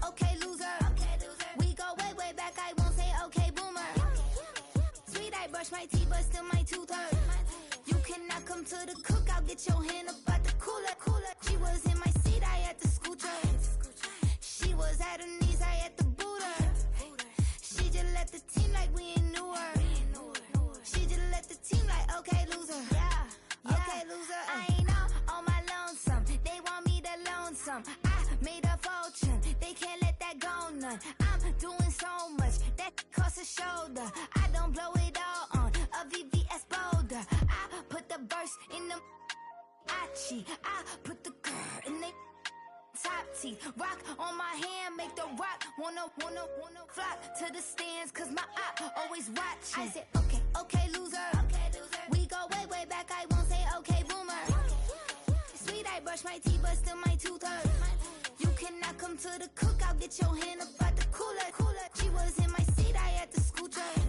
Okay, loser. We go way, way back. I won't say okay, boomer. Sweet, I brush my teeth, but still my tooth hurt. You cannot come to the cookout. Get your hand up at the cooler. She was in my seat. I had to scoot her. She was at her knees. I had to boot her. She just let the team like we ain't knew her. She just let the team like okay, loser. Yeah. Okay, loser. I ain't on my lonesome. They want me to loan some. I made a fortune. They can't let that go none. I'm doing so much that costs a shoulder. I don't blow it all on a VVS boulder. I put the verse in the Achi. I put the girl in the top teeth. Rock on my hand, make the rock wanna flock to the stands, cause my eye always watching. I said, okay, loser. We go way, way back, I won't say okay, boomer. Sweet, I brush my teeth, but still my tooth hurt. You cannot come to the cookout, get your hand up at the cooler. She was in my seat, I had to scoot her.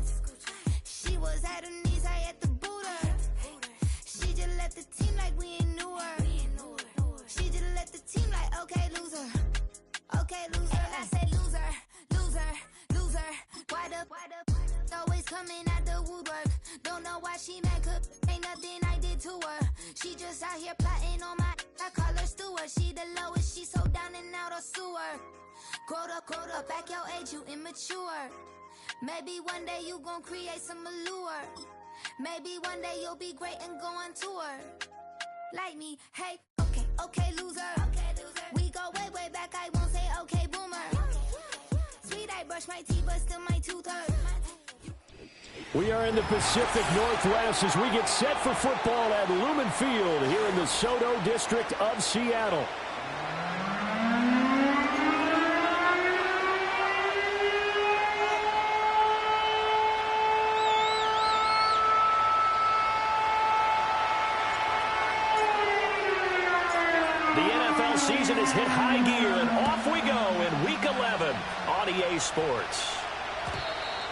She was at her knees, I had to boot her. She just let the team like we ain't knew her. She just let the team like, okay, loser. Okay, loser. And I said loser. Why the always coming at the woodwork? Don't know why she mad, cause ain't nothing I did to her. She just out here plotting on my, I call her steward. She the lowest, she so down and out of sewer. Growed up, back your age, you immature. Maybe one day you gon' create some allure. Maybe one day you'll be great and go on tour. Like me, hey, okay, loser. We go way, way back, I won't say okay, boomer. Sweet, I brush my teeth, but still my tooth hurt. We are in the Pacific Northwest as we get set for football at Lumen Field here in the SoDo district of Seattle. The NFL season has hit high gear, and off we go in Week 11 on EA Sports.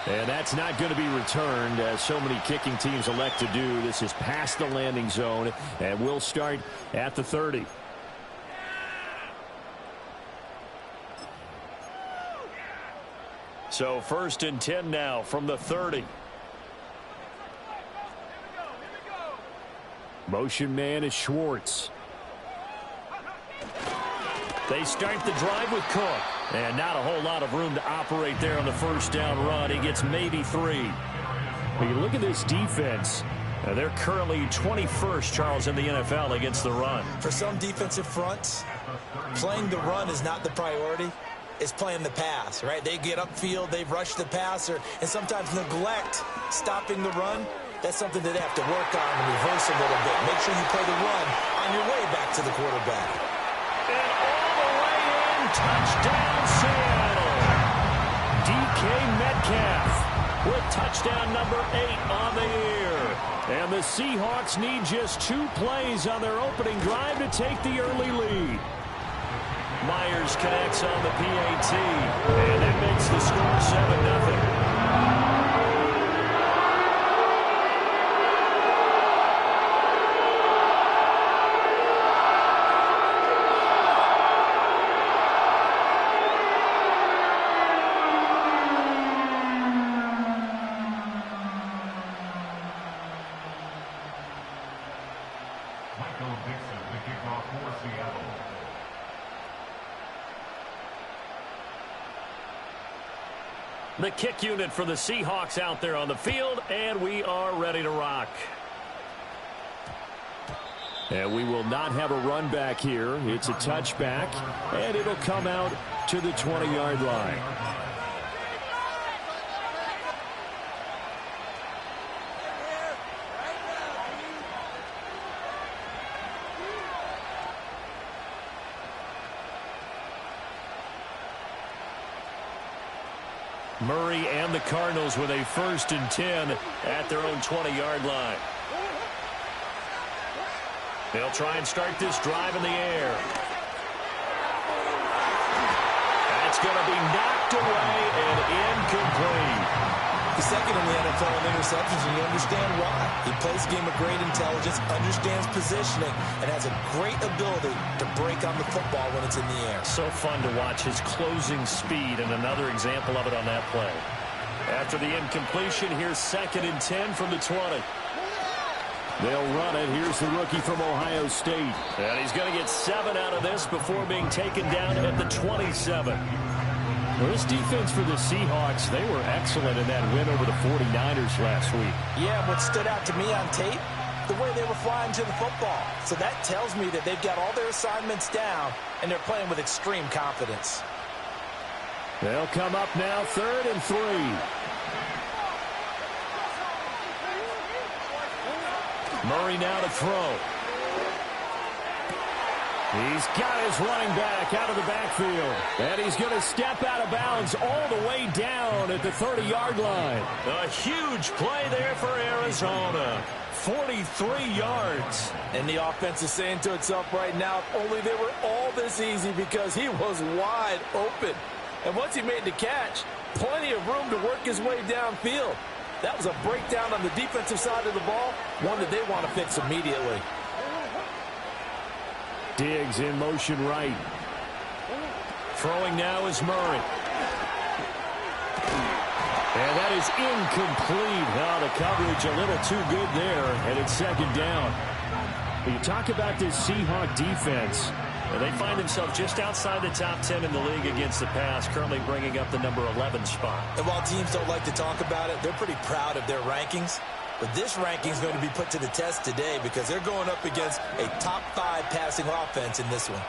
And that's not going to be returned, as so many kicking teams elect to do. This is past the landing zone, and we'll start at the 30. So 1st and 10 now from the 30. Motion man is Schwartz. They start the drive with Cook. And not a whole lot of room to operate there on the first down run. He gets maybe 3. When you look at this defense, they're currently 21st, Charles, in the NFL against the run. For some defensive fronts, playing the run is not the priority. It's playing the pass, right? They get upfield, they rush the passer, and sometimes neglect stopping the run. That's something that they have to work on and reverse a little bit. Make sure you play the run on your way back to the quarterback. Touchdown, Seattle. DK Metcalf with touchdown number 8 on the year. And the Seahawks need just 2 plays on their opening drive to take the early lead. Myers connects on the PAT, and that makes the score 7-0. The kick unit for the Seahawks out there on the field, and we are ready to rock. And we will not have a run back here. It's a touchback, and it'll come out to the 20-yard line. Murray and the Cardinals with a 1st and 10 at their own 20-yard line. They'll try and start this drive in the air. That's going to be knocked away and incomplete. He's second in the NFL in interceptions, and you understand why. He plays a game of great intelligence, understands positioning, and has a great ability to break on the football when it's in the air. So fun to watch his closing speed, and another example of it on that play. After the incompletion, here's 2nd and 10 from the 20. They'll run it. Here's the rookie from Ohio State. And he's going to get 7 out of this before being taken down at the 27. Well, this defense for the Seahawks, they were excellent in that win over the 49ers last week. Yeah, what stood out to me on tape, the way they were flying to the football. So that tells me that they've got all their assignments down, and they're playing with extreme confidence. They'll come up now 3rd and 3. Murray now to throw. He's got his running back out of the backfield. And he's going to step out of bounds all the way down at the 30-yard line. A huge play there for Arizona. 43 yards. And the offense is saying to itself right now, if only they were all this easy, because he was wide open. And once he made the catch, plenty of room to work his way downfield. That was a breakdown on the defensive side of the ball, one that they want to fix immediately. Diggs in motion right. Throwing now is Murray. And that is incomplete. Now the coverage a little too good there, and it's 2nd down. When you talk about this Seahawk defense, they find themselves just outside the top 10 in the league against the pass, currently bringing up the number 11 spot. And while teams don't like to talk about it, they're pretty proud of their rankings. But this ranking is going to be put to the test today because they're going up against a top 5 passing offense in this one.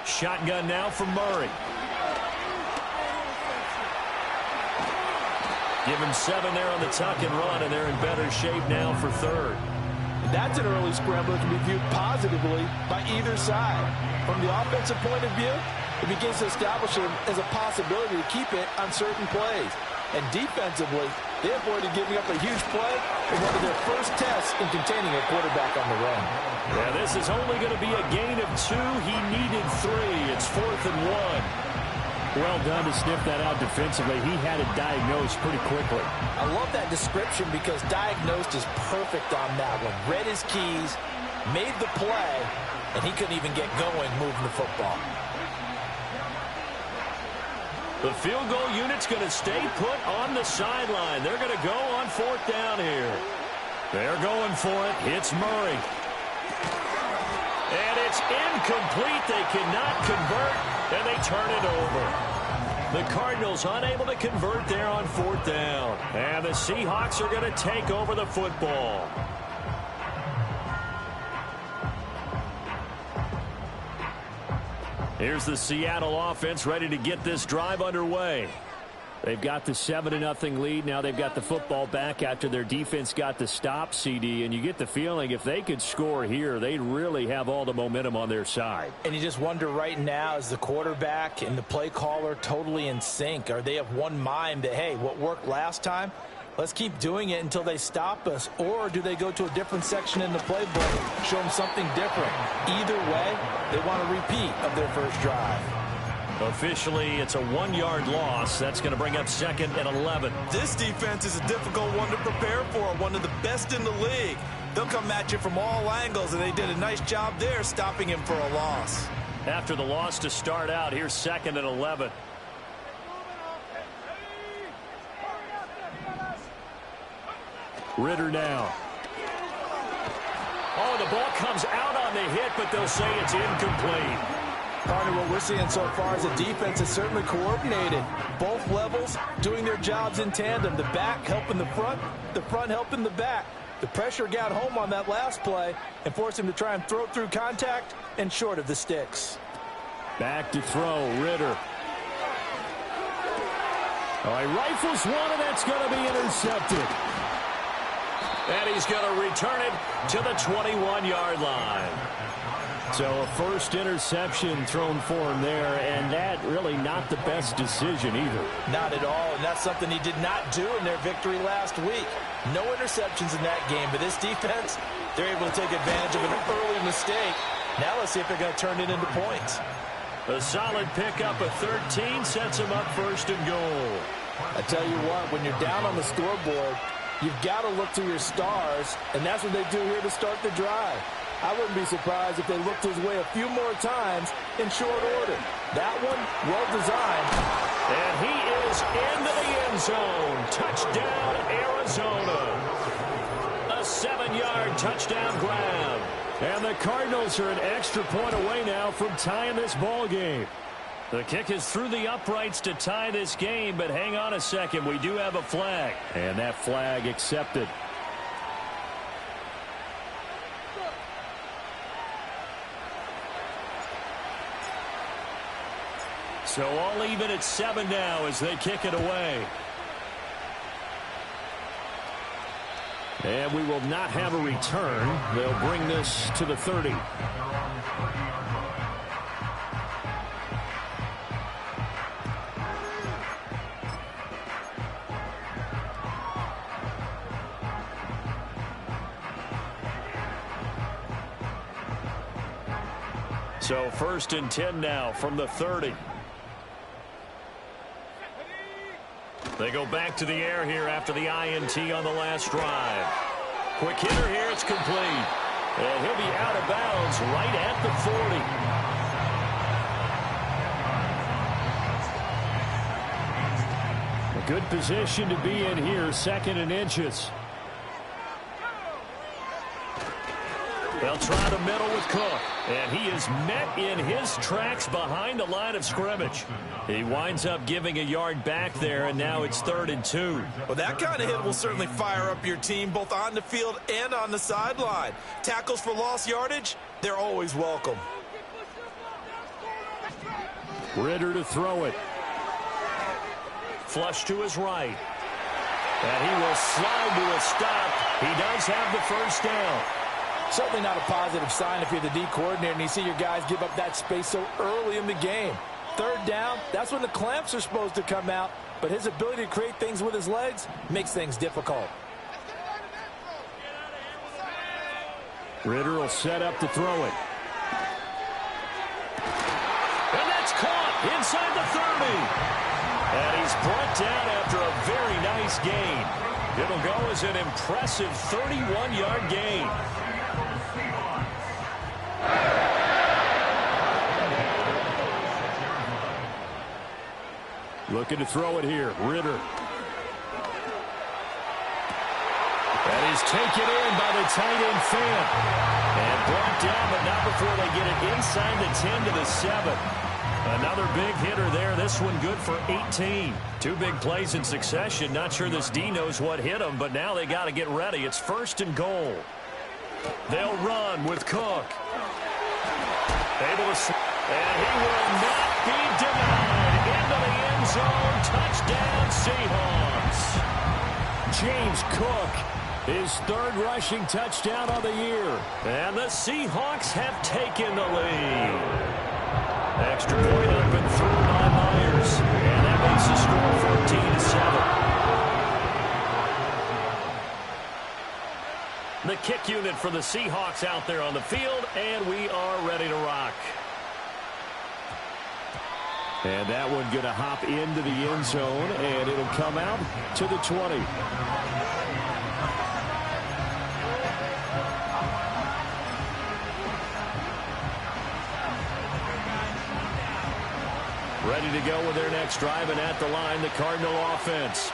Shotgun now from Murray. Give him 7 there on the tuck and run, and they're in better shape now for 3rd. That's an early scramble that can be viewed positively by either side. From the offensive point of view, it begins to establish it as a possibility to keep it on certain plays. And defensively, they avoided giving up a huge play in one of their first tests in containing a quarterback on the run. Yeah, this is only going to be a gain of 2. He needed 3. It's 4th and 1. Well done to sniff that out defensively. He had it diagnosed pretty quickly. I love that description because diagnosed is perfect on that one. Read his keys, made the play, and he couldn't even get going moving the football. The field goal unit's going to stay put on the sideline. They're going to go on 4th down here. They're going for it. It's Murray. And it's incomplete. They cannot convert, and they turn it over. The Cardinals unable to convert there on 4th down. And the Seahawks are going to take over the football. Here's the Seattle offense ready to get this drive underway. They've got the 7-0 lead. Now they've got the football back after their defense got the stop, CD. And you get the feeling if they could score here, they'd really have all the momentum on their side. And you just wonder right now, is the quarterback and the play caller totally in sync? Are they of one mind that, hey, what worked last time, let's keep doing it until they stop us? Or do they go to a different section in the playbook, show them something different? Either way, they want a repeat of their first drive. Officially, it's a 1-yard loss. That's going to bring up 2nd and 11. This defense is a difficult one to prepare for, one of the best in the league. They'll come at you from all angles, and they did a nice job there stopping him for a loss. After the loss to start out, here's 2nd and 11. Ritter now. Oh, the ball comes out on the hit, but they'll say it's incomplete. Partner, what we're seeing so far is a defense is certainly coordinated. Both levels doing their jobs in tandem. The back helping the front helping the back. The pressure got home on that last play and forced him to try and throw through contact and short of the sticks. Back to throw, Ritter. Oh, he rifles one, and that's going to be intercepted. And he's going to return it to the 21-yard line. So a first interception thrown for him there, and that really not the best decision either. Not at all, and that's something he did not do in their victory last week. No interceptions in that game, but this defense, they're able to take advantage of an early mistake Now let's see if they're going to turn it into points. A solid pickup of 13 sets them up first and goal. I tell you what, when you're down on the scoreboard, you've got to look to your stars, and that's what they do here to start the drive. I wouldn't be surprised if they looked his way a few more times in short order. That one, well designed. And he is into the end zone. Touchdown, Arizona. A 7-yard touchdown grab. And the Cardinals are an extra point away now from tying this ball game. The kick is through the uprights to tie this game, but hang on a second. We do have a flag. And that flag accepted. So all even at 7 now as they kick it away. And we will not have a return. They'll bring this to the 30. So 1st and 10 now from the 30. They go back to the air here after the INT on the last drive. Quick hitter here, it's complete. And he'll be out of bounds right at the 40. A good position to be in here, 2nd and inches. They'll try the middle with Cook. And he is met in his tracks behind the line of scrimmage. He winds up giving a yard back there, and now it's 3rd and 2. Well, that kind of hit will certainly fire up your team both on the field and on the sideline. Tackles for lost yardage, they're always welcome. Ridder to throw it. Flush to his right. And he will slide to a stop. He does have the first down. Certainly not a positive sign if you're the D coordinator and you see your guys give up that space so early in the game. 3rd down, that's when the clamps are supposed to come out, but his ability to create things with his legs makes things difficult. Ridder will set up to throw it. And that's caught inside the 30. And he's brought down after a very nice gain. It'll go as an impressive 31-yard gain. Looking to throw it here, Ridder. That is taken in by the tight end Fant. And brought down, but not before they get it inside the 10 to the 7. Another big hitter there. This one good for 18. 2 big plays in succession. Not sure this D knows what hit him, but now they got to get ready. It's 1st and goal. They'll run with Cook. Able to, and he will not be denied. Into the end zone. Touchdown, Seahawks. James Cook, his 3rd rushing touchdown of the year. And the Seahawks have taken the lead. Extra point up and through by Myers. And that makes the score 14-7. The kick unit for the Seahawks out there on the field, and we are ready to rock. And that one going to hop into the end zone, and it'll come out to the 20. Ready to go with their next drive, and at the line, the Cardinal offense.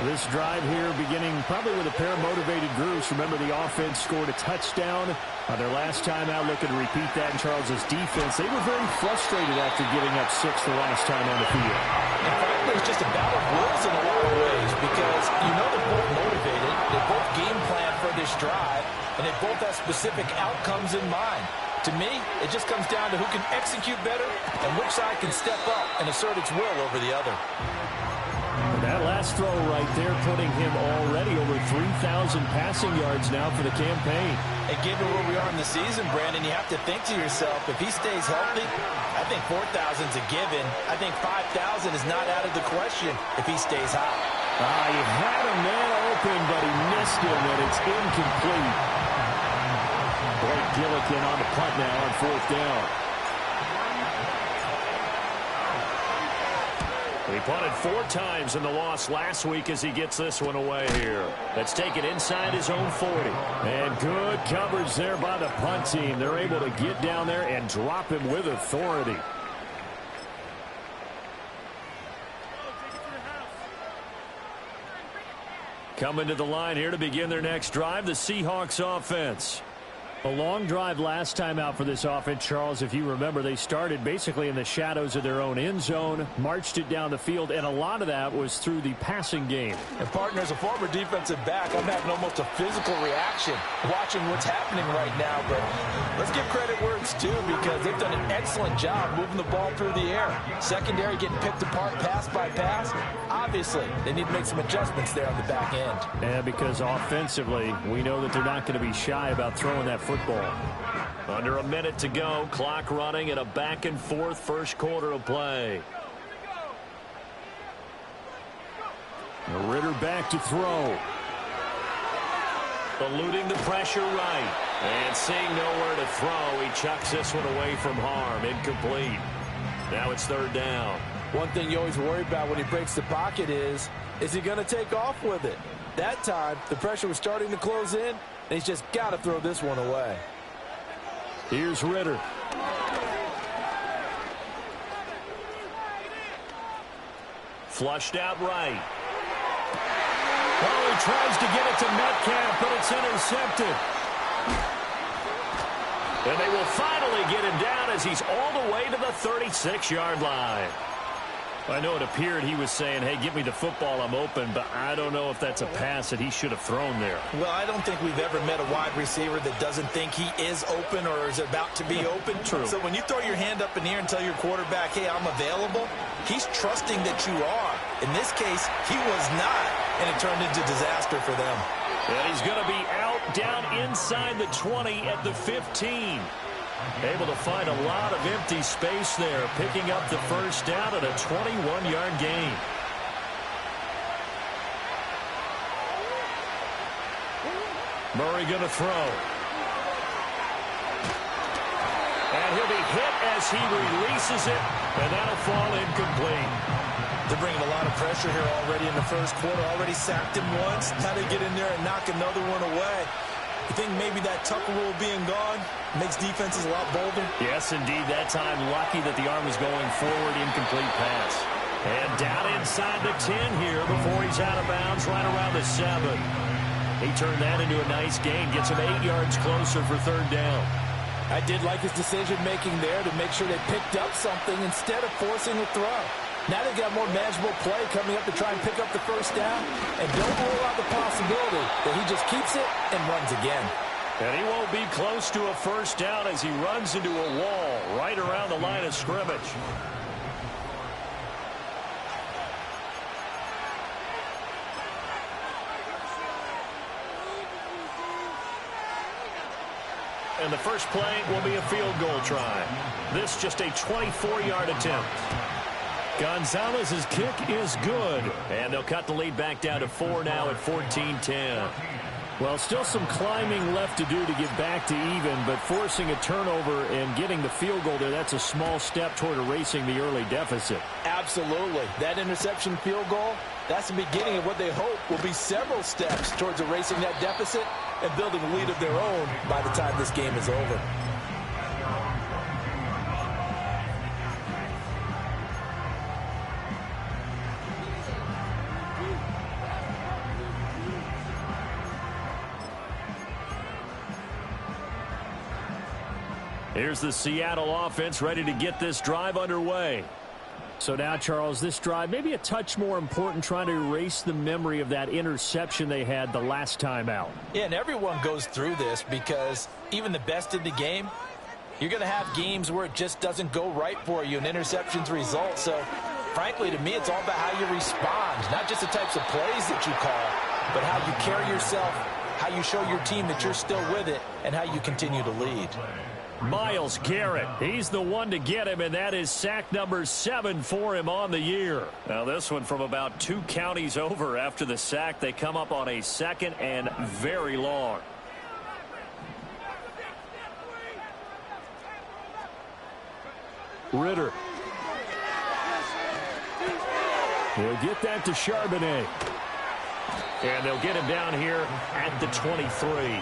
This drive here beginning probably with a pair of motivated groups. Remember, the offense scored a touchdown on their last time out. Looking to repeat that in Charles's defense. They were very frustrated after giving up 6 the last time on the field. In fact, there's just a battle of wills in a lot of ways because you know they're both motivated. They both game plan for this drive, and they both have specific outcomes in mind. To me, it just comes down to who can execute better and which side can step up and assert its will over the other. That last throw right there putting him already over 3,000 passing yards now for the campaign. And given where we are in the season, Brandon, you have to think to yourself, if he stays healthy, I think 4,000 is a given. I think 5,000 is not out of the question if he stays hot. He had a man open, but he missed him, and it's incomplete. Blake Gillikin on the punt now on 4th down. He punted 4 times in the loss last week as he gets this one away here. That's taken inside his own 40. And good coverage there by the punt team. They're able to get down there and drop him with authority. Coming to the line here to begin their next drive, the Seahawks offense. A long drive last time out for this offense, Charles. If you remember, they started basically in the shadows of their own end zone, marched it down the field, and a lot of that was through the passing game. And partner, as a former defensive back, I'm having almost a physical reaction watching what's happening right now. But let's give credit where it's due, because they've done an excellent job moving the ball through the air. Secondary getting picked apart pass by pass. Obviously, they need to make some adjustments there on the back end. And because offensively, we know that they're not going to be shy about throwing that football. Under a minute to go, clock running in a back-and-forth first quarter of play. Ritter back to throw. Eluding the pressure right. And seeing nowhere to throw, he chucks this one away from harm. Incomplete. Now it's 3rd down. One thing you always worry about when he breaks the pocket is he going to take off with it? That time, the pressure was starting to close in, and he's just got to throw this one away. Here's Ritter. Flushed out right. Oh, he tries to get it to Metcalf, but it's intercepted. And they will finally get him down as he's all the way to the 36-yard line. I know it appeared he was saying, hey, give me the football, I'm open, but I don't know if that's a pass that he should have thrown there. Well, I don't think we've ever met a wide receiver that doesn't think he is open or is about to be open. True. So when you throw your hand up in the air and tell your quarterback, hey, I'm available, he's trusting that you are. In this case, he was not, and it turned into disaster for them. And he's going to be out down inside the 20 at the 15. Able to find a lot of empty space there, picking up the first down at a 21-yard gain. Murray going to throw. And he'll be hit as he releases it, and that'll fall incomplete. They're bringing a lot of pressure here already in the first quarter. Already sacked him once. Now they get in there and knock another one away. You think maybe that Tucker rule being gone makes defenses a lot bolder? Yes, indeed. That time, lucky that the arm was going forward. Incomplete pass. And down inside the 10 here before he's out of bounds, right around the 7. He turned that into a nice gain. Gets him 8 yards closer for 3rd down. I did like his decision-making there to make sure they picked up something instead of forcing a throw. Now they've got more manageable play coming up to try and pick up the first down. And don't rule out the possibility that he just keeps it and runs again. And he won't be close to a first down as he runs into a wall right around the line of scrimmage. And the first play will be a field goal try. This just a 24-yard attempt. Gonzalez's kick is good. And they'll cut the lead back down to 4 now at 14-10. Well, still some climbing left to do to get back to even, but forcing a turnover and getting the field goal there, that's a small step toward erasing the early deficit. Absolutely. That interception field goal, that's the beginning of what they hope will be several steps towards erasing that deficit and building a lead of their own by the time this game is over. Here's the Seattle offense ready to get this drive underway. So now, Charles, this drive maybe a touch more important, trying to erase the memory of that interception they had the last time out. Yeah, and everyone goes through this because even the best in the game, you're going to have games where it just doesn't go right for you and interceptions result. So, frankly, to me, it's all about how you respond, not just the types of plays that you call, but how you carry yourself, how you show your team that you're still with it, and how you continue to lead. Myles Garrett, he's the one to get him, and that is sack number 7 for him on the year. Now this one from about 2 counties over after the sack. They come up on a 2nd and very long. Ritter. He'll get that to Charbonnet. And they'll get him down here at the 23.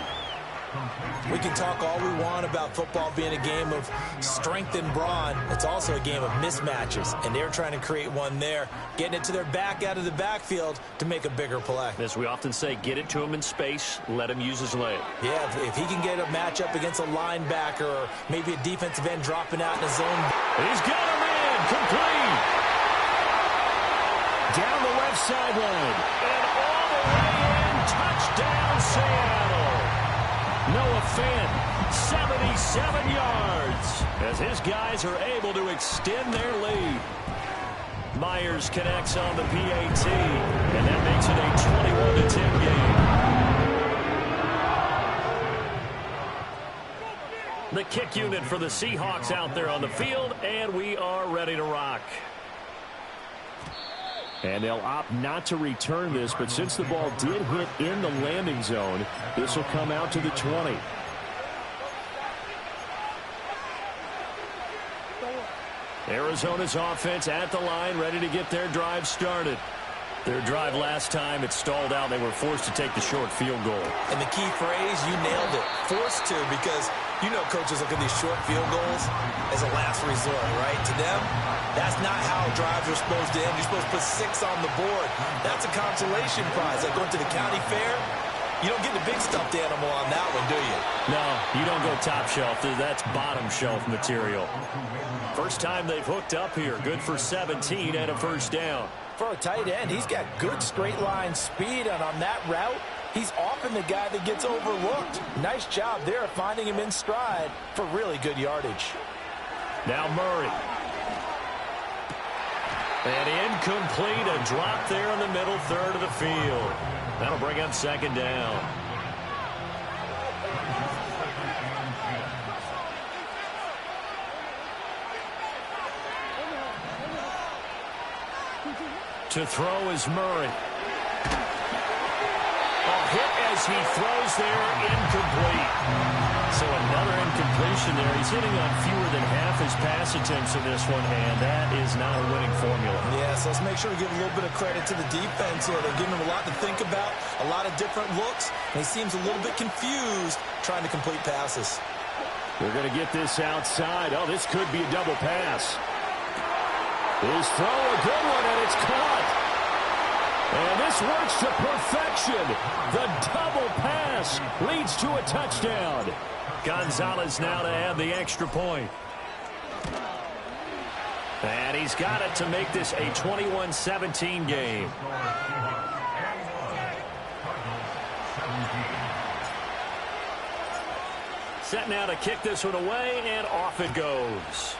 We can talk all we want about football being a game of strength and brawn. It's also a game of mismatches, and they're trying to create one there, getting it to their back out of the backfield to make a bigger play. As we often say, get it to him in space, let him use his leg. Yeah, if he can get a matchup against a linebacker or maybe a defensive end dropping out in a zone. He's got him in, complete. Down the left sideline, and all the way in, touchdown Seattle. Noah Fant, 77 yards, as his guys are able to extend their lead. Myers connects on the PAT, and that makes it a 21-10 game. The kick unit for the Seahawks out there on the field, and we are ready to rock. And they'll opt not to return this, but since the ball did hit in the landing zone, this will come out to the 20. Arizona's offense at the line, ready to get their drive started. Their drive last time, it stalled out. They were forced to take the short field goal. And the key phrase, you nailed it, forced to, because you know coaches look at these short field goals as a last resort, right? To them, that's not how drives are supposed to end. You're supposed to put 6 on the board. That's a consolation prize. Like going to the county fair, you don't get the big stuffed animal on that one, do you? No, you don't go top shelf. That's bottom shelf material. First time they've hooked up here. Good for 17 and a first down. For a tight end, he's got good straight line speed, and on that route, he's often the guy that gets overlooked. Nice job there of finding him in stride for really good yardage. Now Murray. And incomplete, a drop there in the middle third of the field. That'll bring up second down. To throw is Murray. A hit as he throws there, incomplete. So another incompletion there. He's hitting on fewer than half his pass attempts in this one, and that is not a winning formula. Yeah, so let's make sure we give a little bit of credit to the defense here. They're giving him a lot to think about, a lot of different looks, and he seems a little bit confused trying to complete passes. They're going to get this outside. Oh, this could be a double pass. His throw, a good one, and it's caught. And this works to perfection. The double pass leads to a touchdown. Gonzalez now to add the extra point. And he's got it to make this a 21-17 game. Set now to kick this one away, and off it goes.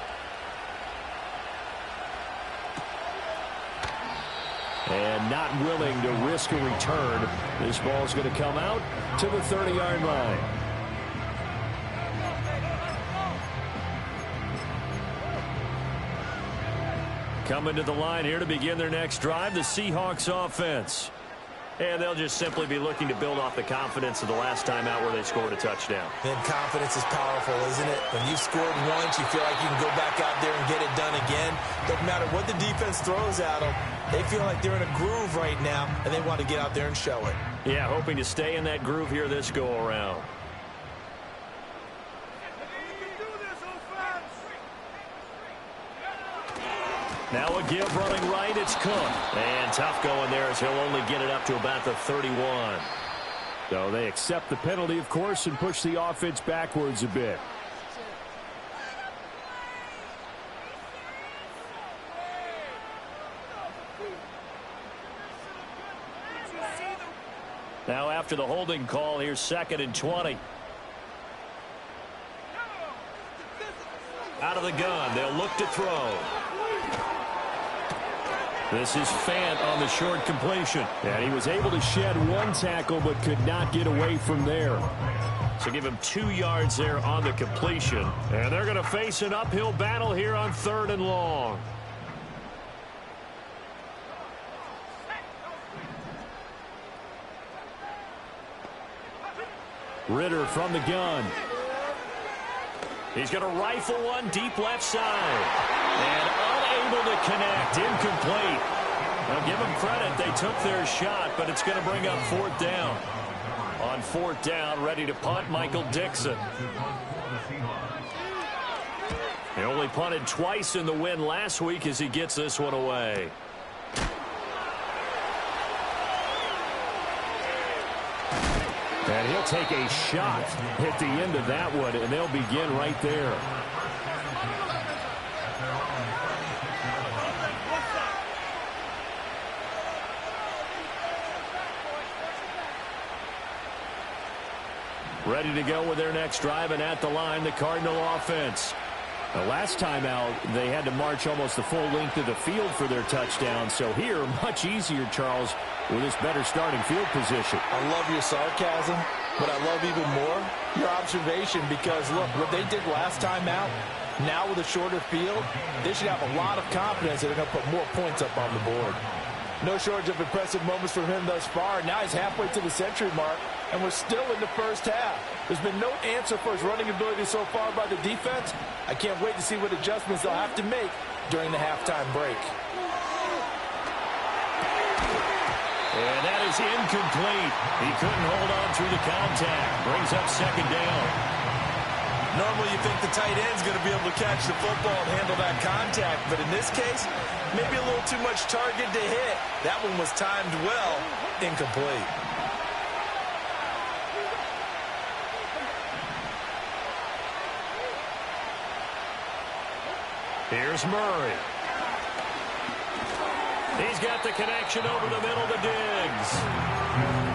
And not willing to risk a return. This ball's going to come out to the 30-yard line. Coming to the line here to begin their next drive, the Seahawks offense. And they'll just simply be looking to build off the confidence of the last time out where they scored a touchdown. And confidence is powerful, isn't it? When you've scored once, you feel like you can go back out there and get it done again. Doesn't matter what the defense throws at them. They feel like they're in a groove right now, and they want to get out there and show it. Yeah, hoping to stay in that groove here this go-around. Now a give running right, it's Cook. And tough going there as he'll only get it up to about the 31. So they accept the penalty, of course, and push the offense backwards a bit. Now after the holding call, here's 2nd and 20. Out of the gun, they'll look to throw. This is Fant on the short completion. And he was able to shed one tackle but could not get away from there. So give him 2 yards there on the completion. And they're going to face an uphill battle here on 3rd and long. Ritter from the gun. He's going to rifle one deep left side. And unable to connect. Incomplete. Now give them credit. They took their shot, but it's going to bring up 4th down. On 4th down, ready to punt, Michael Dixon. He only punted twice in the win last week as he gets this one away. And he'll take a shot at the end of that one, and they'll begin right there. Ready to go with their next drive, and at the line, the Cardinal offense. The last time out, they had to march almost the full length of the field for their touchdown. So here, much easier, Charles, with this better starting field position. I love your sarcasm, but I love even more your observation because, look, what they did last time out, now with a shorter field, they should have a lot of confidence that they're going to put more points up on the board. No shortage of impressive moments from him thus far. Now he's halfway to the century mark, and we're still in the first half. There's been no answer for his running ability so far by the defense. I can't wait to see what adjustments they'll have to make during the halftime break. And that is incomplete. He couldn't hold on through the contact. Brings up 2nd down. Normally you think the tight end's going to be able to catch the football and handle that contact, but in this case, maybe a little too much target to hit. That one was timed well. Incomplete. Here's Murray. He's got the connection over the middle to Diggs.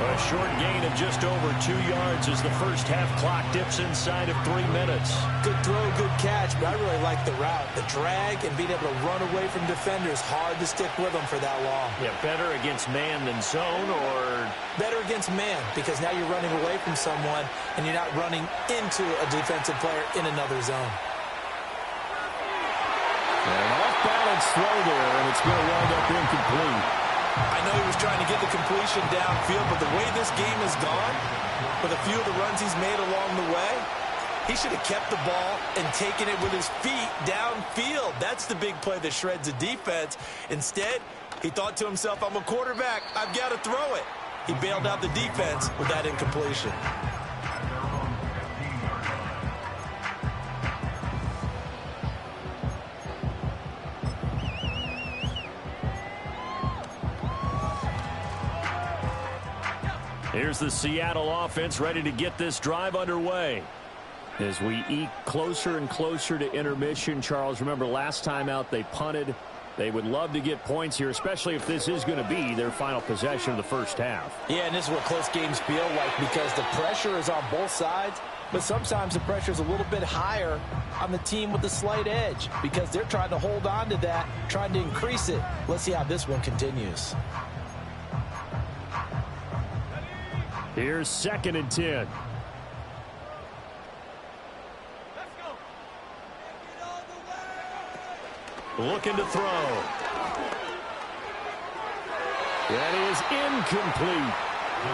A short gain of just over 2 yards as the first half clock dips inside of 3 minutes. Good throw, good catch, but I really like the route. The drag and being able to run away from defenders, hard to stick with them for that long. Yeah, better against man than zone, or? Better against man, because now you're running away from someone and you're not running into a defensive player in another zone. An off-balance throw there, and it's going to wind up incomplete. I know he was trying to get the completion downfield, but the way this game has gone, with a few of the runs he's made along the way, he should have kept the ball and taken it with his feet downfield. That's the big play that shreds the defense. Instead, he thought to himself, I'm a quarterback, I've got to throw it. He bailed out the defense with that incompletion. Here's the Seattle offense ready to get this drive underway. As we eke closer and closer to intermission, Charles, remember last time out they punted. They would love to get points here, especially if this is going to be their final possession of the first half. Yeah, and this is what close games feel like because the pressure is on both sides, but sometimes the pressure is a little bit higher on the team with the slight edge because they're trying to hold on to that, trying to increase it. Let's see how this one continues. Here's 2nd and 10. Looking to throw. That is incomplete.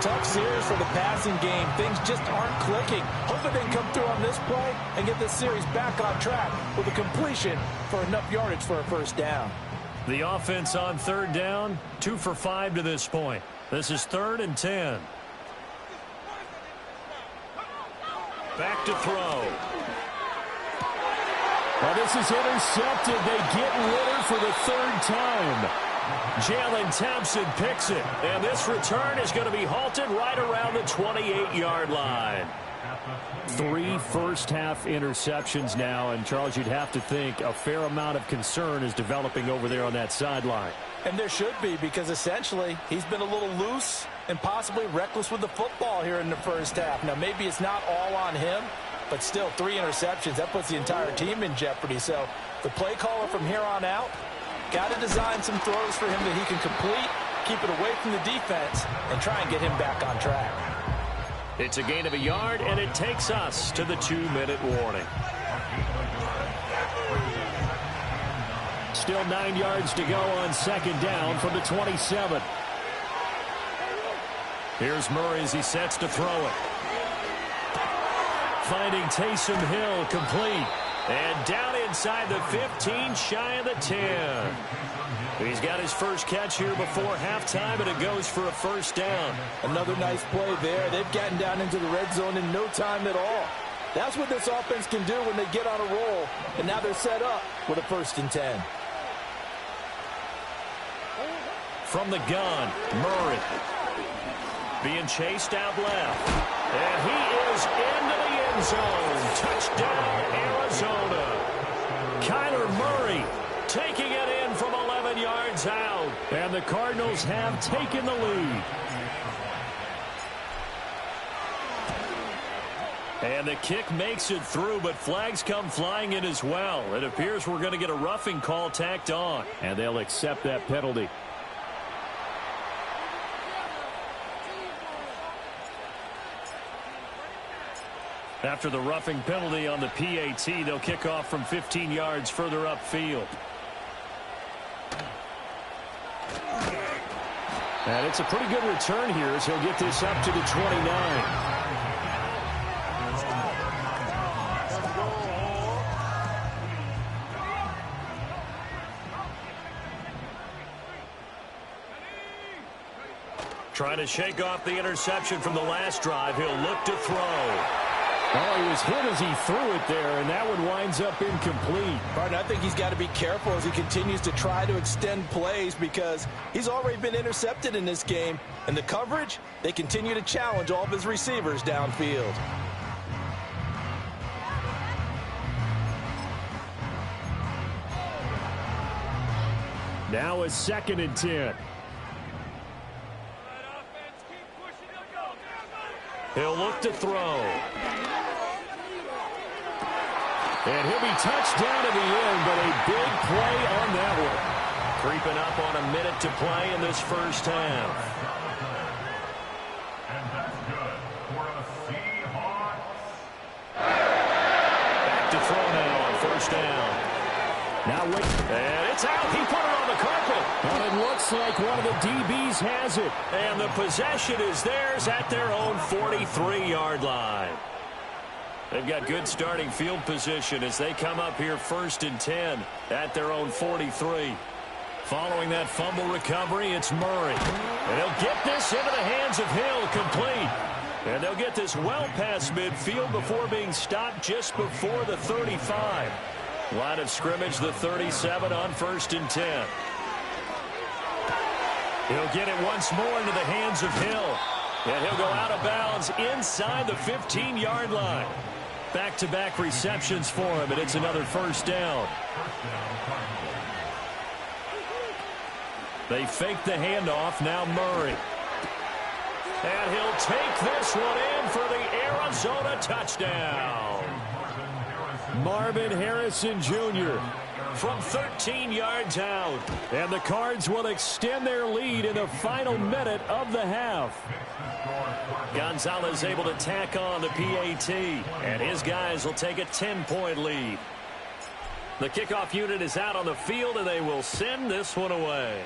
Tough series for the passing game. Things just aren't clicking. Hoping they can come through on this play and get this series back on track with a completion for enough yardage for a first down. The offense on 3rd down, 2 for 5 to this point. This is 3rd and 10. Back to throw. Well, this is intercepted. They get Ritter for the 3rd time. Jalen Thompson picks it, and this return is going to be halted right around the 28-yard line. 3 first-half interceptions now, and Charles, you'd have to think a fair amount of concern is developing over there on that sideline. And there should be, because essentially he's been a little loose and possibly reckless with the football here in the first half. Now, maybe it's not all on him, but still 3 interceptions. That puts the entire team in jeopardy. So the play caller from here on out got to design some throws for him that he can complete, keep it away from the defense, and try and get him back on track. It's a gain of 1 yard, and it takes us to the 2-minute warning. Still 9 yards to go on 2nd down from the 27. Here's Murray as he sets to throw it. finding Taysom Hill complete. And down inside the 15, shy of the 10. He's got his first catch here before halftime, and it goes for a first down. Another nice play there. They've gotten down into the red zone in no time at all. That's what this offense can do when they get on a roll. And now they're set up with a 1st and 10. From the gun, Murray. Being chased out left. And he is into the end zone. Touchdown, Arizona. Kyler Murray taking it in from 11 yards out. And the Cardinals have taken the lead. And the kick makes it through, but flags come flying in as well. It appears we're going to get a roughing call tacked on. And they'll accept that penalty. After the roughing penalty on the PAT, they'll kick off from 15 yards further upfield. And it's a pretty good return here as he'll get this up to the 29. Trying to shake off the interception from the last drive. He'll look to throw. Oh, he was hit as he threw it there, and that one winds up incomplete. Pardon, I think he's got to be careful as he continues to try to extend plays because he's already been intercepted in this game. And the coverage, they continue to challenge all of his receivers downfield. Now a 2nd and 10. He'll look to throw. And he'll be touched down to the end, but a big play on that one. Creeping up on a minute to play in this first half. And that's good for the Seahawks. Back to throw now on 1st down. Now wait. And it's out. He put it on the carpet. And it looks like one of the DBs has it. And the possession is theirs at their own 43-yard line. They've got good starting field position as they come up here 1st and 10 at their own 43. Following that fumble recovery, it's Murray. And he'll get this into the hands of Hill, complete. And they'll get this well past midfield before being stopped just before the 35. Line of scrimmage, the 37 on 1st and 10. He'll get it once more into the hands of Hill. And he'll go out of bounds inside the 15-yard line. Back-to-back receptions for him, and it's another 1st down. They fake the handoff, now Murray. And he'll take this one in for the Arizona touchdown. Marvin Harrison Jr. from 13 yards out. And the Cards will extend their lead in the final minute of the half. Gonzalez able to tack on the PAT, and his guys will take a 10-point lead. The kickoff unit is out on the field, and they will send this one away.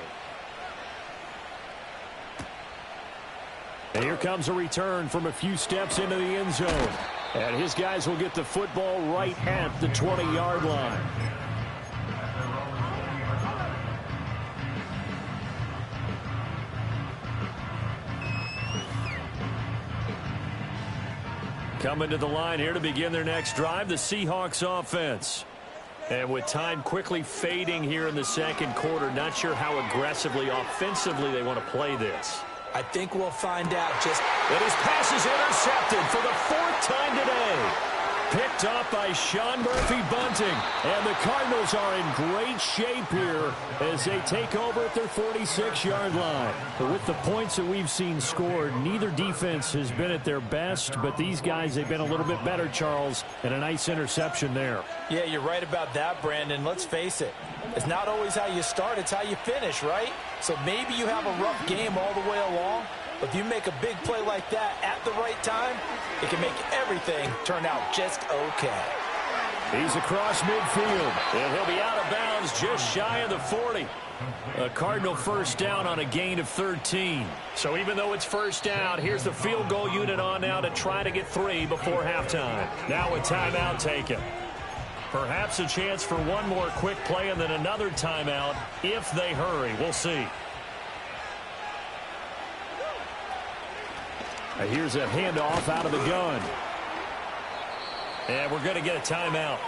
And here comes a return from a few steps into the end zone. And his guys will get the football right at the 20-yard line. Coming to the line here to begin their next drive, the Seahawks offense. And with time quickly fading here in the 2nd quarter, not sure how aggressively, offensively they want to play this. I think we'll find out just... And his pass is intercepted for the 4th time today. Picked off by Sean Murphy-Bunting. And the Cardinals are in great shape here as they take over at their 46-yard line. But with the points that we've seen scored, neither defense has been at their best, but these guys, they've been a little bit better, Charles, and a nice interception there. Yeah, you're right about that, Brandon. Let's face it. It's not always how you start, it's how you finish, right? So maybe you have a rough game all the way along, but if you make a big play like that at the right time, it can make everything turn out just okay. He's across midfield. And he'll be out of bounds just shy of the 40. A Cardinal first down on a gain of 13. So even though it's first down, here's the field goal unit on now to try to get 3 before halftime. Now a timeout taken. Perhaps a chance for one more quick play and then another timeout if they hurry. We'll see. Here's a handoff out of the gun. And we're going to get a timeout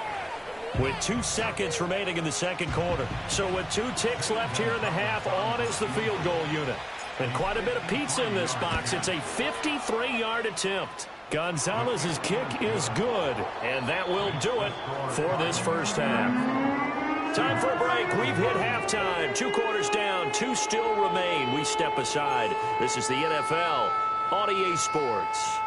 with 2 seconds remaining in the second quarter. So with 2 ticks left here in the half, on is the field goal unit. And quite a bit of pizza in this box. It's a 53-yard attempt. Gonzalez's kick is good, and that will do it for this first half. Time for a break. We've hit halftime. 2 quarters down, 2 still remain. We step aside. This is the NFL on EA Sports.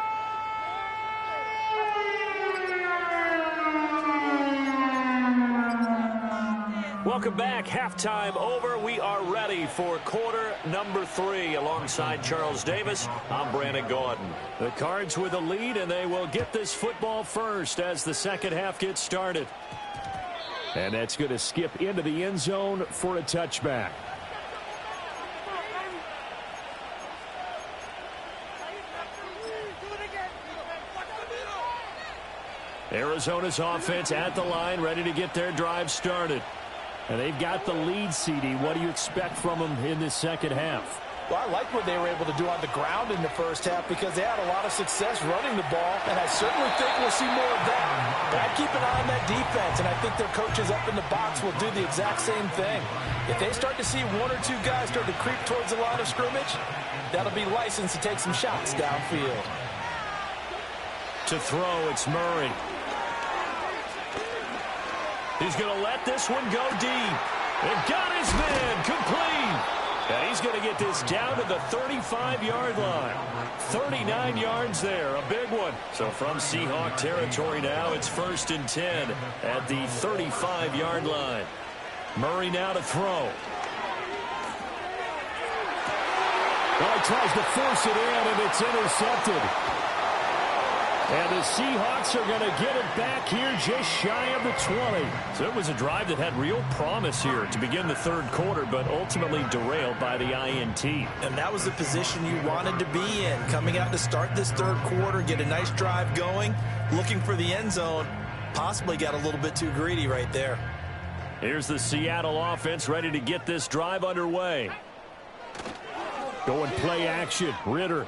Welcome back. Halftime over. We are ready for quarter number 3. Alongside Charles Davis, I'm Brandon Gaudin. The Cards with a lead, and they will get this football first as the second half gets started. And that's going to skip into the end zone for a touchback. Arizona's offense at the line, ready to get their drive started. And they've got the lead, CD. What do you expect from them in this second half? Well, I like what they were able to do on the ground in the first half because they had a lot of success running the ball, and I certainly think we'll see more of that. But I'd keep an eye on that defense, and I think their coaches up in the box will do the exact same thing. If they start to see 1 or 2 guys start to creep towards the line of scrimmage, that'll be licensed to take some shots downfield. To throw, it's Murray. He's going to let this one go deep. And got his man complete. And he's going to get this down to the 35-yard line. 39 yards there, a big one. So from Seahawk territory now, it's 1st and 10 at the 35-yard line. Murray now to throw. Well, he tries to force it in, and it's intercepted. And the Seahawks are going to get it back here just shy of the 20. So it was a drive that had real promise here to begin the third quarter, but ultimately derailed by the INT. And that was the position you wanted to be in. Coming out to start this third quarter, get a nice drive going, looking for the end zone. Possibly got a little bit too greedy right there. Here's the Seattle offense ready to get this drive underway. Going play action. Ritter.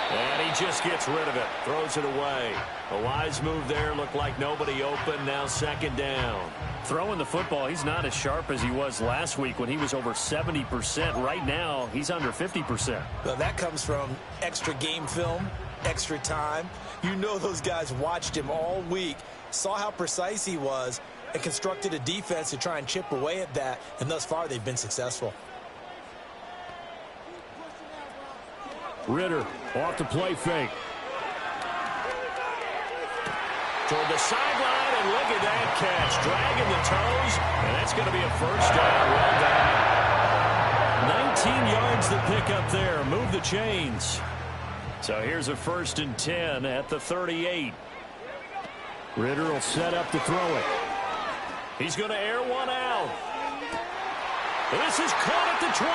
And he just gets rid of it. Throws it away. A wise move there. Looked like nobody open. Now second down. Throwing the football, he's not as sharp as he was last week when he was over 70%. Right now, he's under 50%. Well, that comes from extra game film, extra time. You know those guys watched him all week, saw how precise he was, and constructed a defense to try and chip away at that. And thus far, they've been successful. Ritter off the play fake. Toward the sideline, and look at that catch. Dragging the toes, and that's going to be a first down. Well done. 19 yards to pick up there. Move the chains. So here's a 1st and 10 at the 38. Ritter will set up to throw it. He's going to air one out. This is caught at the 20.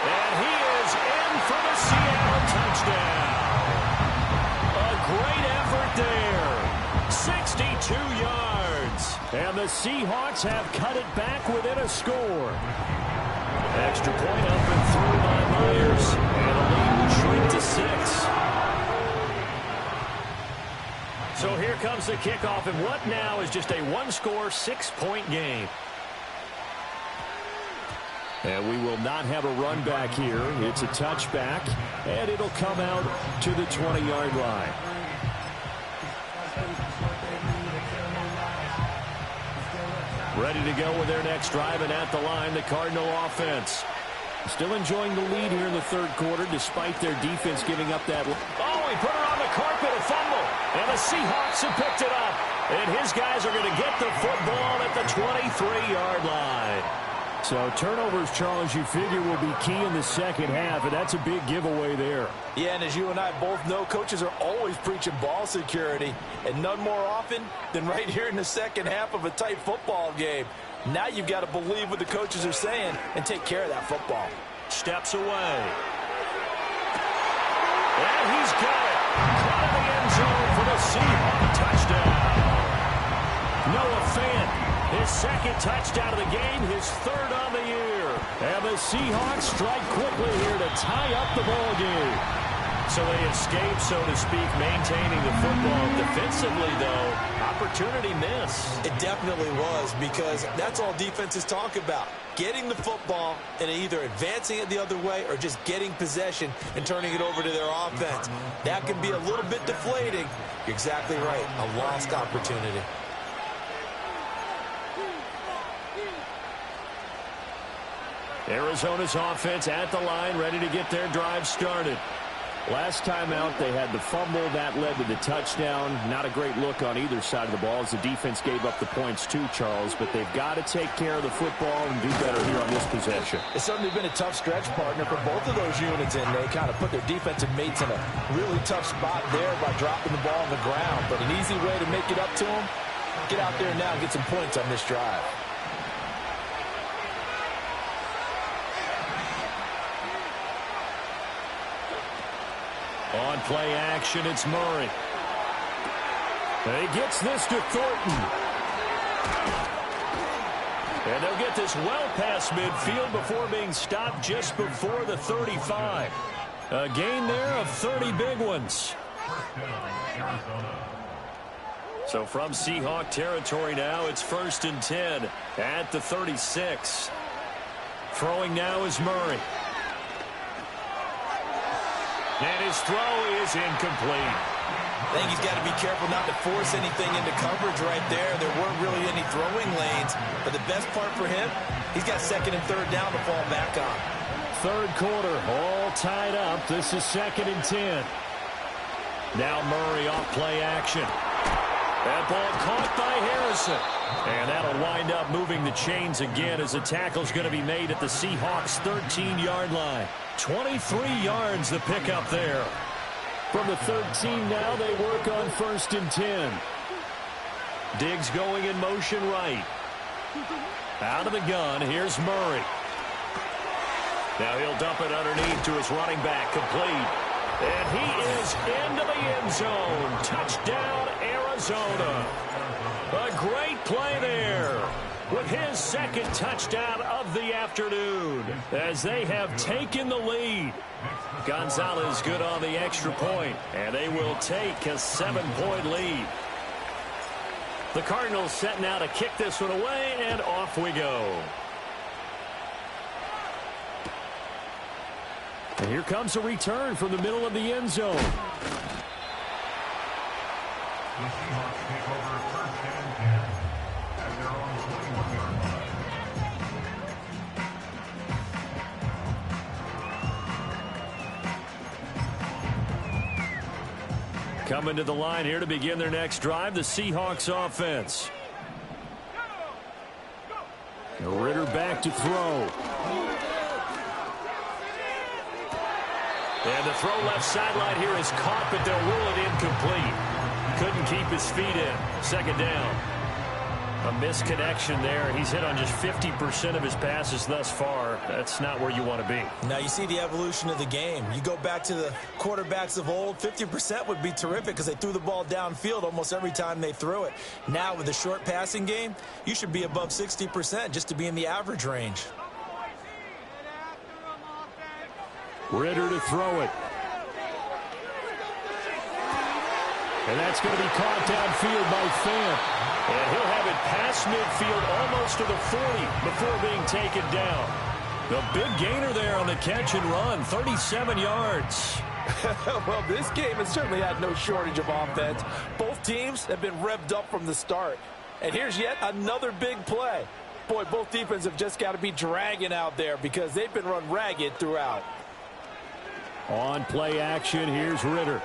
And he is in for the Seattle touchdown. A great effort there. 62 yards. And the Seahawks have cut it back within a score. Extra point up and through by Myers. And the lead will shrink to 6. So here comes the kickoff. And what now is just a one-score, 6-point game. And we will not have a run back here. It's a touchback, and it'll come out to the 20-yard line. Ready to go with their next drive, and at the line, the Cardinal offense. Still enjoying the lead here in the third quarter, despite their defense giving up that. Oh, he put her on the carpet, a fumble. And the Seahawks have picked it up. And his guys are going to get the football at the 23-yard line. So turnovers, Charles, you figure will be key in the second half, and that's a big giveaway there. Yeah, and as you and I both know, coaches are always preaching ball security, and none more often than right here in the second half of a tight football game. Now you've got to believe what the coaches are saying and take care of that football. Steps away. And he's got it. Caught in the end zone for the Seahawks touchdown. Noah Fant, his second touchdown of the game, his third on the year. And the Seahawks strike quickly here to tie up the ball game. So they escape, so to speak, maintaining the football. Defensively, though, opportunity miss. It definitely was, because that's all defenses talk about. Getting the football and either advancing it the other way or just getting possession and turning it over to their offense. That can be a little bit deflating. You're exactly right. A lost opportunity. Arizona's offense at the line, ready to get their drive started. Last time out, they had the fumble. That led to the touchdown. Not a great look on either side of the ball as the defense gave up the points too, Charles. But they've got to take care of the football and do better here on this possession. It's certainly been a tough stretch, partner, for both of those units, and they kind of put their defensive mates in a really tough spot there by dropping the ball on the ground. But an easy way to make it up to them, get out there now and get some points on this drive. On play action, it's Murray. He gets this to Thornton. And they'll get this well past midfield before being stopped just before the 35. A gain there of 30 big ones. So from Seahawk territory now, it's 1st and 10 at the 36. Throwing now is Murray. And his throw is incomplete. I think he's got to be careful not to force anything into coverage right there. There weren't really any throwing lanes. But the best part for him, he's got 2nd and 3rd down to fall back on. Third quarter, all tied up. This is 2nd and 10. Now Murray off play action. That ball caught by Harrison. And that'll wind up moving the chains again as the tackle's going to be made at the Seahawks' 13-yard line. 23 yards the pickup there. From the 13 now, they work on 1st and 10. Diggs going in motion right. Out of the gun, here's Murray. Now he'll dump it underneath to his running back, complete. And he is into the end zone. Touchdown, Arizona. A great play there with his 2nd touchdown of the afternoon as they have taken the lead. Gonzalez good on the extra point, and they will take a 7-point lead. The Cardinals setting out to kick this one away, and off we go. And here comes a return from the middle of the end zone. The Seahawks take over 1st and 10 at their own 21-yard line. Coming to the line here to begin their next drive, the Seahawks offense. Ritter back to throw. And the throw left sideline here is caught, but they'll rule it incomplete. Couldn't keep his feet in. 2nd down. A misconnection there. He's hit on just 50% of his passes thus far. That's not where you want to be. Now you see the evolution of the game. You go back to the quarterbacks of old, 50% would be terrific because they threw the ball downfield almost every time they threw it. Now with the short passing game, you should be above 60% just to be in the average range. Ritter to throw it. And that's going to be caught downfield by Fant. And he'll have it past midfield almost to the 40 before being taken down. The big gainer there on the catch and run, 37 yards. Well, this game has certainly had no shortage of offense. Both teams have been revved up from the start. And here's yet another big play. Boy, both defenses have just got to be dragging out there because they've been run ragged throughout. On play action, here's Ritter.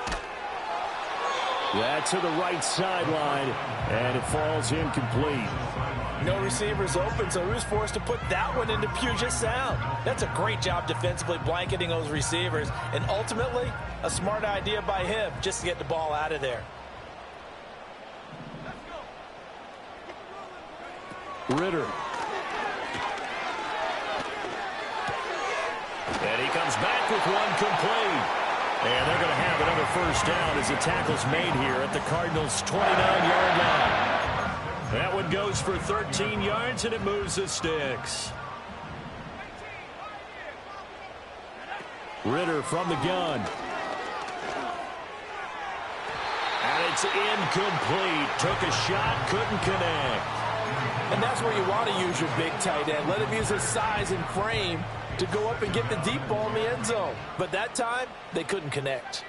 That's to the right sideline, and it falls incomplete. No receivers open, so he was forced to put that one into Puget Sound. That's a great job defensively blanketing those receivers, and ultimately, a smart idea by him just to get the ball out of there. Ritter. And he comes back with one complete. And they're going to have another first down as the tackle's made here at the Cardinals' 29-yard line. That one goes for 13 yards, and it moves the sticks. Ritter from the gun. And it's incomplete. Took a shot, couldn't connect. And that's where you want to use your big tight end. Let him use his size and frame to go up and get the deep ball in the end zone. But that time, they couldn't connect.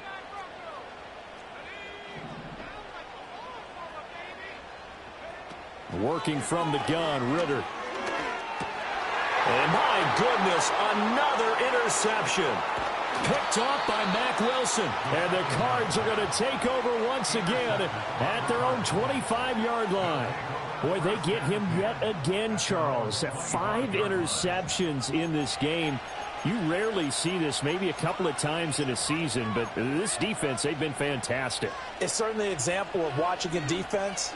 Working from the gun, Ritter. And my goodness, another interception. Picked off by Mack Wilson. And the Cards are going to take over once again at their own 25-yard line. Boy, they get him yet again, Charles. 5 interceptions in this game. You rarely see this, maybe a couple of times in a season, but this defense, they've been fantastic. It's certainly an example of watching a defense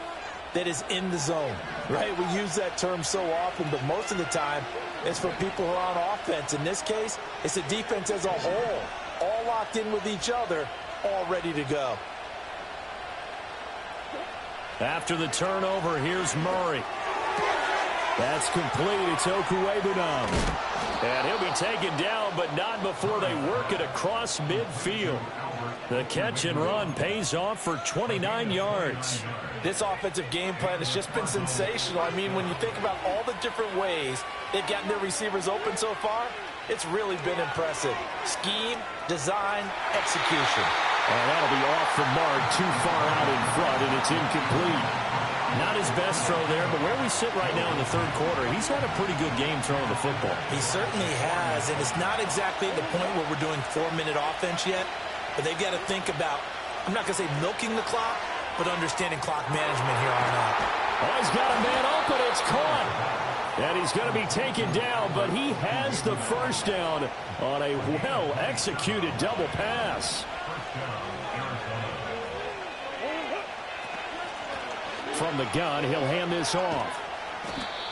that is in the zone, right? We use that term so often, but most of the time, it's for people who are on offense. In this case, it's a defense as a whole, all locked in with each other, all ready to go. After the turnover, here's Murray. That's complete. It's Okuwebunam. And he'll be taken down, but not before they work it across midfield. The catch and run pays off for 29 yards. This offensive game plan has just been sensational. I mean, when you think about all the different ways they've gotten their receivers open so far, it's really been impressive. Scheme, design, execution. And that'll be off the mark, too far out in front, and it's incomplete. Not his best throw there, but where we sit right now in the third quarter, he's had a pretty good game throwing the football. He certainly has, and it's not exactly at the point where we're doing 4-minute offense yet, but they've got to think about, I'm not going to say milking the clock, but understanding clock management here on out. Oh, he's got a man open. It's caught. And he's going to be taken down, but he has the first down on a well-executed double pass. From the gun, he'll hand this off.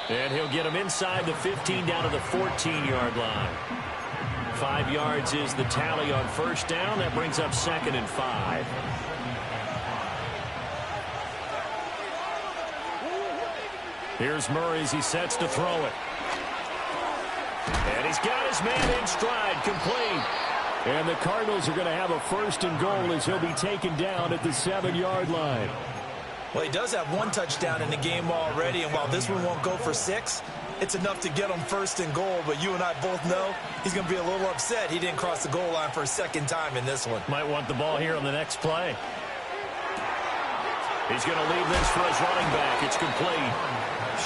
And he'll get him inside the 15 down to the 14-yard line. 5 yards is the tally on first down. That brings up 2nd and 5. Here's Murray as he sets to throw it. And he's got his man in stride, complete. And the Cardinals are going to have a 1st and goal as he'll be taken down at the 7-yard line. Well, he does have 1 touchdown in the game already, and while this one won't go for 6, it's enough to get him 1st and goal. But you and I both know he's going to be a little upset he didn't cross the goal line for a 2nd time in this one. Might want the ball here on the next play. He's going to leave this for his running back. It's complete.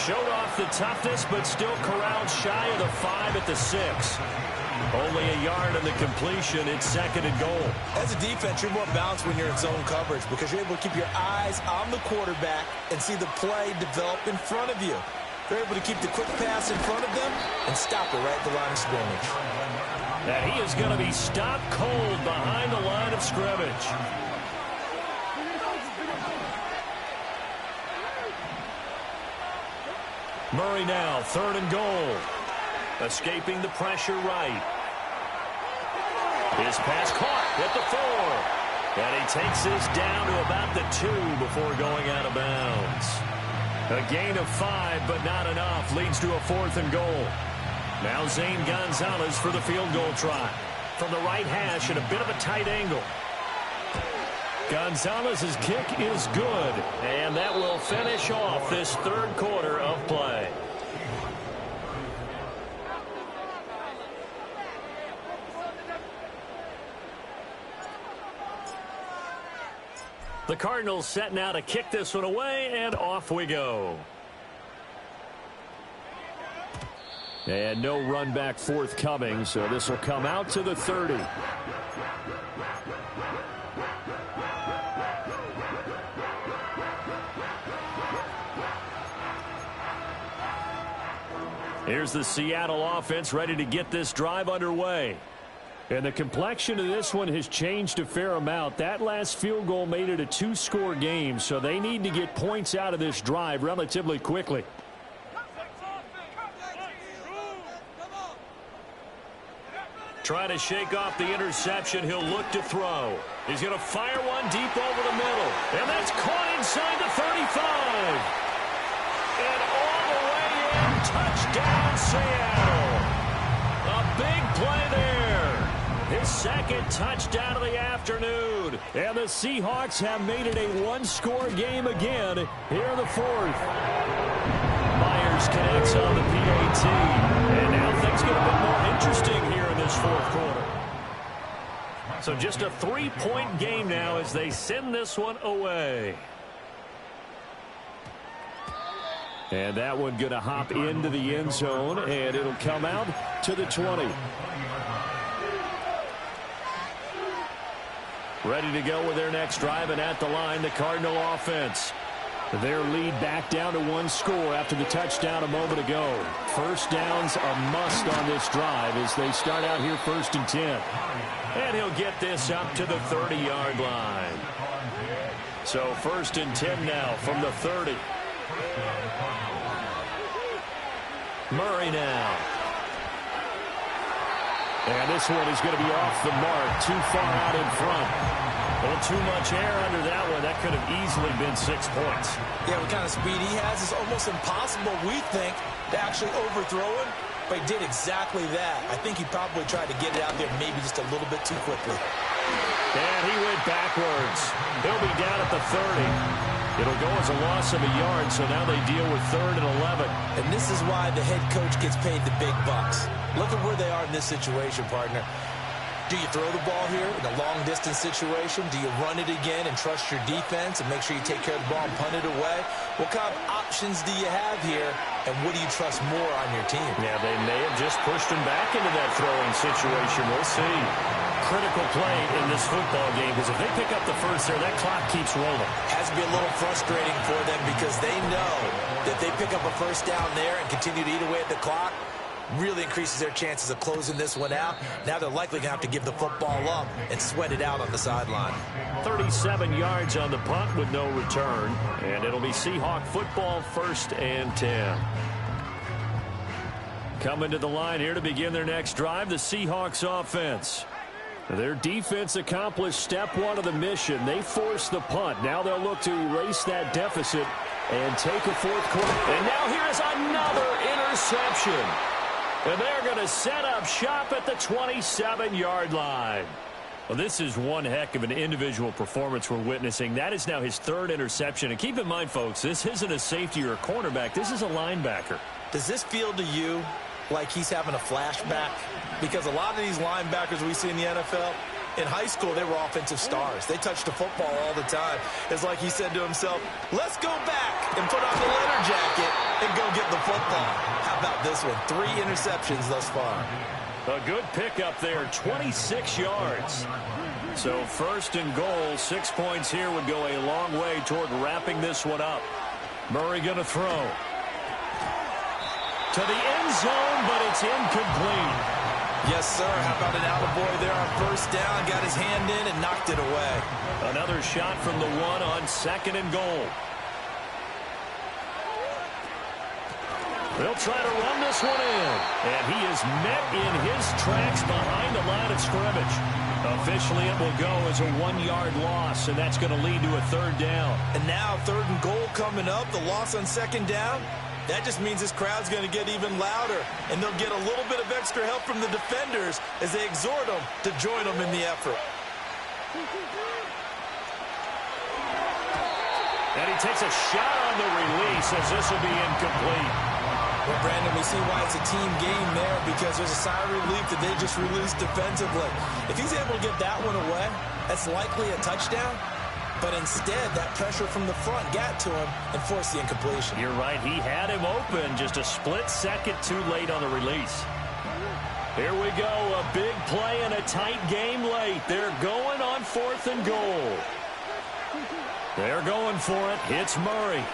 Showed off the toughness, but still corralled shy of the 5 at the 6. Only a yard on the completion. It's 2nd and goal. As a defense, you're more balanced when you're in zone coverage because you're able to keep your eyes on the quarterback and see the play develop in front of you. They're able to keep the quick pass in front of them and stop it right at the line of scrimmage. And he is going to be stopped cold behind the line of scrimmage. Murray now, 3rd and goal. Escaping the pressure right. His pass caught at the 4. And he takes this down to about the 2 before going out of bounds. A gain of 5, but not enough. Leads to a 4th and goal. Now Zane Gonzalez for the field goal try. From the right hash at a bit of a tight angle. Gonzalez's kick is good. And that will finish off this 3rd quarter of play. The Cardinals set now to kick this one away, and off we go. And no run back forthcoming, so this will come out to the 30. Here's the Seattle offense ready to get this drive underway. And the complexion of this one has changed a fair amount. That last field goal made it a 2-score game, so they need to get points out of this drive relatively quickly. Trying to shake off the interception. He'll look to throw. He's going to fire one deep over the middle. And that's caught inside the 35. And all the way in. Touchdown, Seattle. A big play there. His second touchdown of the afternoon. And the Seahawks have made it a 1-score game again here in the fourth. Myers connects on the PAT. And now things get a bit more interesting here in this fourth quarter. So just a 3-point game now as they send this one away. And that one going to hop into the end zone, and it'll come out to the 20. Ready to go with their next drive, and at the line, the Cardinal offense. Their lead back down to 1 score after the touchdown a moment ago. First down's a must on this drive as they start out here 1st and 10. And he'll get this up to the 30-yard line. So 1st and 10 now from the 30. Murray now. And this one is going to be off the mark, too far out in front. A little too much air under that one. That could have easily been 6 points. Yeah, what kind of speed he has is almost impossible, we think, to actually overthrow him. But he did exactly that. I think he probably tried to get it out there maybe just a little bit too quickly. And he went backwards. He'll be down at the 30. It'll go as a loss of a yard, so now they deal with 3rd and 11. And this is why the head coach gets paid the big bucks. Look at where they are in this situation, partner. Do you throw the ball here in a long-distance situation? Do you run it again and trust your defense and make sure you take care of the ball and punt it away? What kind of options do you have here, and what do you trust more on your team? Yeah, they may have just pushed him back into that throwing situation. We'll see. Critical play in this football game, because if they pick up the first there, that clock keeps rolling. Has to be a little frustrating for them because they know that they pick up a first down there and continue to eat away at the clock, really increases their chances of closing this one out. Now they're likely going to have to give the football up and sweat it out on the sideline. 37 yards on the punt with no return. And it'll be Seahawk football, 1st and 10. Coming to the line here to begin their next drive, the Seahawks offense. Their defense accomplished step 1 of the mission. They forced the punt. Now they'll look to erase that deficit and take a 4th quarter. And now here's another interception. And they're going to set up shop at the 27-yard line. Well, this is one heck of an individual performance we're witnessing. That is now his 3rd interception. And keep in mind, folks, this isn't a safety or a cornerback. This is a linebacker. Does this feel to you like he's having a flashback? Because a lot of these linebackers we see in the NFL, in high school, they were offensive stars. They touched the football all the time. It's like he said to himself, let's go back and put on the leather jacket and go get the football. How about this one? 3 interceptions thus far. A good pickup there, 26 yards. So 1st and goal, 6 points here would go a long way toward wrapping this one up. Murray going to throw. To the end zone, but it's incomplete. Yes, sir. How about an attaboy there on 1st down? Got his hand in and knocked it away. Another shot from the 1 on 2nd and goal. They'll try to run this one in. And he is met in his tracks behind the line of scrimmage. Officially, it will go as a 1-yard loss, and that's going to lead to a 3rd down. And now 3rd and goal coming up. The loss on 2nd down. That just means this crowd's going to get even louder, and they'll get a little bit of extra help from the defenders as they exhort them to join them in the effort. And he takes a shot on the release as this will be incomplete. Well, Brandon, we see why it's a team game there, because there's a sigh of relief that they just released defensively. If he's able to get that one away, that's likely a touchdown. But instead, that pressure from the front got to him and forced the incompletion. You're right. He had him open, just a split second too late on the release. Here we go. A big play and a tight game late. They're going on 4th and goal. They're going for it. It's Murray.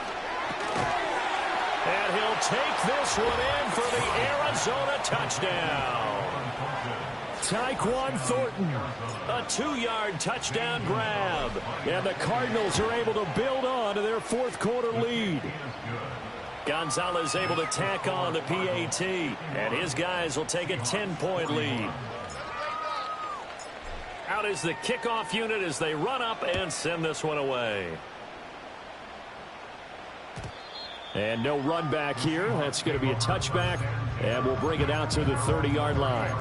And he'll take this one in for the Arizona touchdown. Tyquan Thornton. A 2-yard touchdown grab. And the Cardinals are able to build on to their fourth quarter lead. Gonzalez able to tack on the PAT. And his guys will take a 10-point lead. Out is the kickoff unit as they run up and send this one away. And no run back here. That's going to be a touchback. And we'll bring it out to the 30-yard line.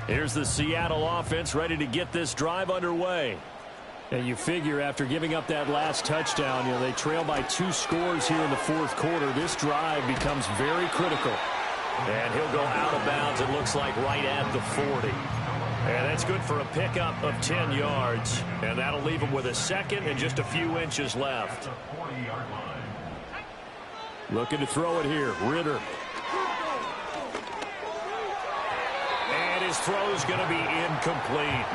Here's the Seattle offense ready to get this drive underway. And you figure after giving up that last touchdown, they trail by 2 scores here in the fourth quarter. This drive becomes very critical. And he'll go out of bounds, it looks like, right at the 40. And that's good for a pickup of 10 yards. And that'll leave him with a second and just a few inches left. Looking to throw it here. Ridder. And his throw's going to be incomplete.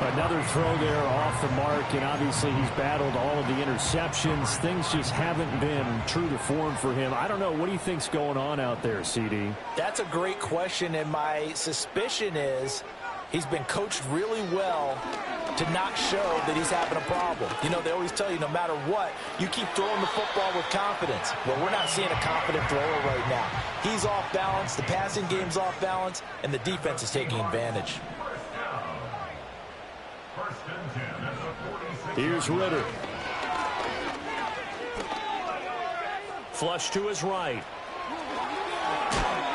Another throw there off the mark, and obviously he's battled all of the interceptions. Things just haven't been true to form for him. I don't know. What do you think's going on out there, CD? That's a great question, and my suspicion is he's been coached really well to not show that he's having a problem. They always tell you no matter what, you keep throwing the football with confidence. Well, we're not seeing a confident thrower right now. He's off balance, the passing game's off balance, and the defense is taking advantage. Here's Ridder. Flush to his right.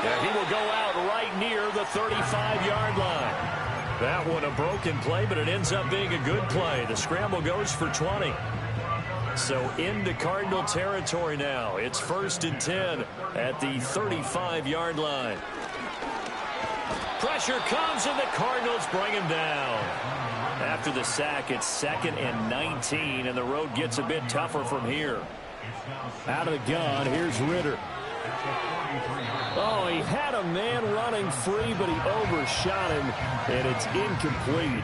And he will go out right near the 35-yard line. That one a broken play, but it ends up being a good play. The scramble goes for 20. So into Cardinal territory now. It's 1st and 10 at the 35-yard line. Pressure comes, and the Cardinals bring him down. After the sack, it's 2nd and 19, and the road gets a bit tougher from here. Out of the gun, here's Ridder. Oh, he had a man running free, but he overshot him, and it's incomplete.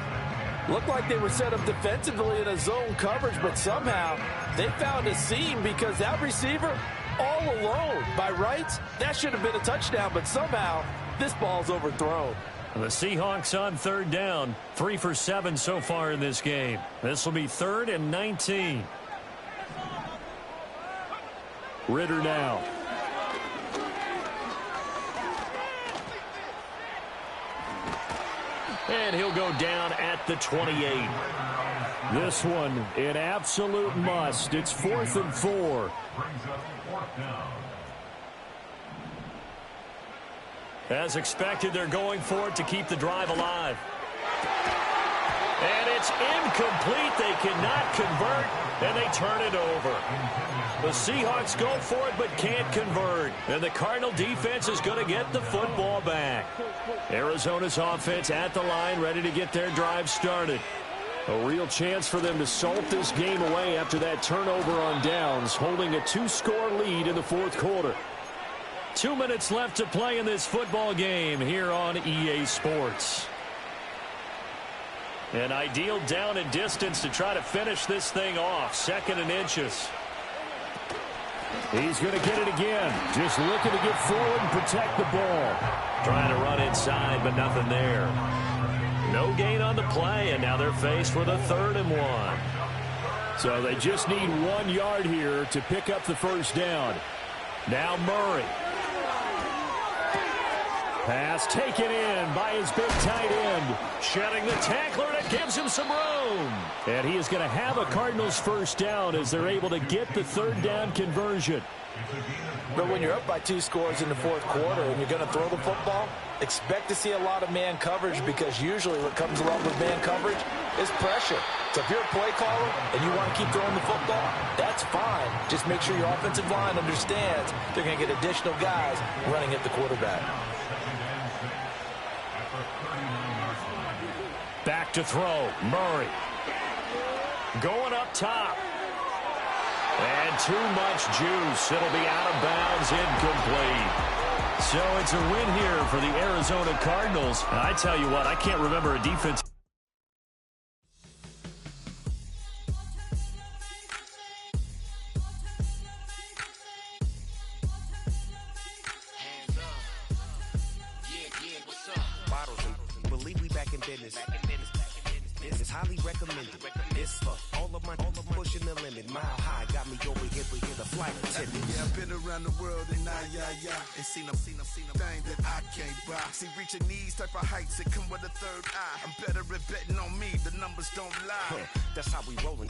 Looked like they were set up defensively in a zone coverage, but somehow they found a seam because that receiver all alone. By rights, that should have been a touchdown, but somehow this ball's overthrown. The Seahawks on 3rd down, 3 for 7 so far in this game. This will be 3rd and 19. Ridder now. And he'll go down at the 28. This one, an absolute must. It's 4th and 4. As expected, they're going for it to keep the drive alive. And it's incomplete. They cannot convert, and they turn it over. The Seahawks go for it but can't convert. And the Cardinal defense is going to get the football back. Arizona's offense at the line, ready to get their drive started. A real chance for them to salt this game away after that turnover on downs, holding a 2-score lead in the fourth quarter. 2 minutes left to play in this football game here on EA Sports. An ideal down and distance to try to finish this thing off. 2nd and inches. He's going to get it again. Just looking to get forward and protect the ball. Trying to run inside, but nothing there. No gain on the play, and now they're faced with a 3rd and 1. So they just need 1 yard here to pick up the first down. Now Murray. Pass taken in by his big tight end. Shedding the tackler, and it gives him some room. And he is going to have a Cardinals first down as they're able to get the 3rd down conversion. But when you're up by 2 scores in the fourth quarter and you're going to throw the football, expect to see a lot of man coverage, because usually what comes along with man coverage is pressure. So if you're a play caller and you want to keep throwing the football, that's fine. Just make sure your offensive line understands they're going to get additional guys running at the quarterback. Back to throw. Murray. Going up top. And too much juice. It'll be out of bounds, incomplete. So it's a win here for the Arizona Cardinals. And I tell you what, I can't remember a defense. This is highly recommended. This for all of my pushing the limit. Mile high got me over here with the flight attendant. Yeah, I've been around the world and and seen them thing that I can't buy. See, reaching these type of heights that come with a third eye. I'm better at betting on me. The numbers don't lie. That's how we rollin'.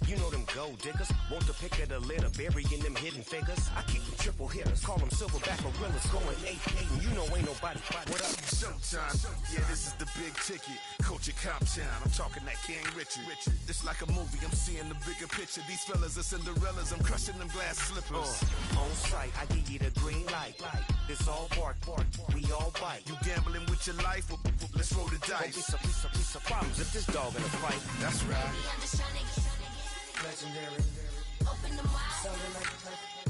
You know them gold diggers. Want the pick of the litter, burying them hidden figures. I keep them triple hitters. Call them silverback gorillas going 8-8. And you know ain't nobody. What up? Showtime. Yeah, this is the big ticket. Coach at Cop Town. I'm talking that King Richard. This like a movie. I'm seeing the bigger picture. These fellas are Cinderellas. I'm crushing them glass slippers. On sight, I give you the green light. This all bark. We all bite. You gambling with your life? Well, let's roll the dice. Don't be some problems if this dog in a fight. That's right. I'm just tryna get Legendary. open them wide. Something like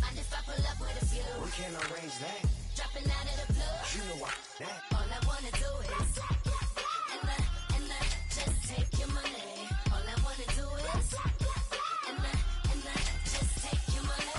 Mind if I pull up with a few? we can't arrange that. Dropping out of the blue. You know what? That. All I wanna do is and just take your money. All I wanna do is and just take your money.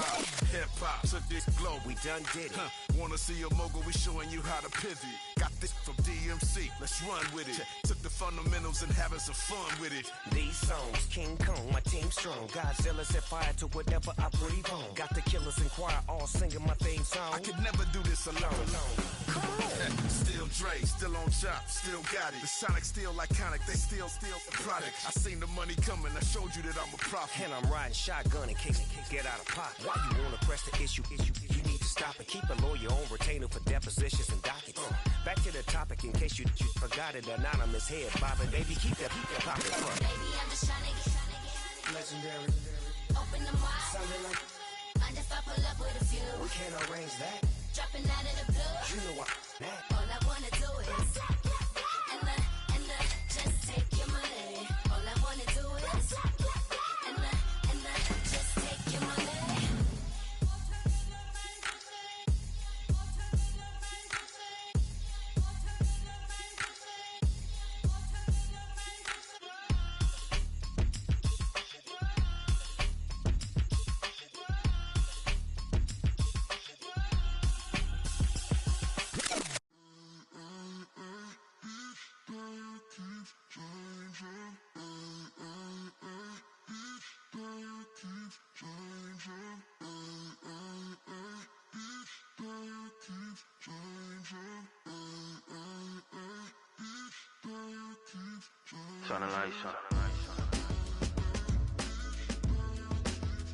Hip hop took this globe. We done did it. Wanna see a mogul? We showing you how to pivot. Got this from DMC. Let's run with it. Took the fundamentals and having some fun with it. These songs, King Kong, my team strong. Godzilla set fire to whatever I breathe on. Got the killers in choir all singing my theme song. I could never do this alone. Come on. Still Dre, still on top, still got it. The Sonic still iconic, they still the product. I seen the money coming, I showed you that I'm a prophet. And I'm riding shotgun in case get out of pocket. Why you wanna press the issue? You need to stop it. Keep a lawyer on retainer for depositions and dockets. Back to the topic in case you forgot it. Anonymous head bobbing, baby, keep that popping front. Baby, I'm just tryna get Legendary. open them wide. Something like Mind if I pull up with a few? we can't arrange that. Dropping out of the blue. You know what? That. All I wanna do is and just take your money. All I wanna do is and just take your money. Turn the lights on.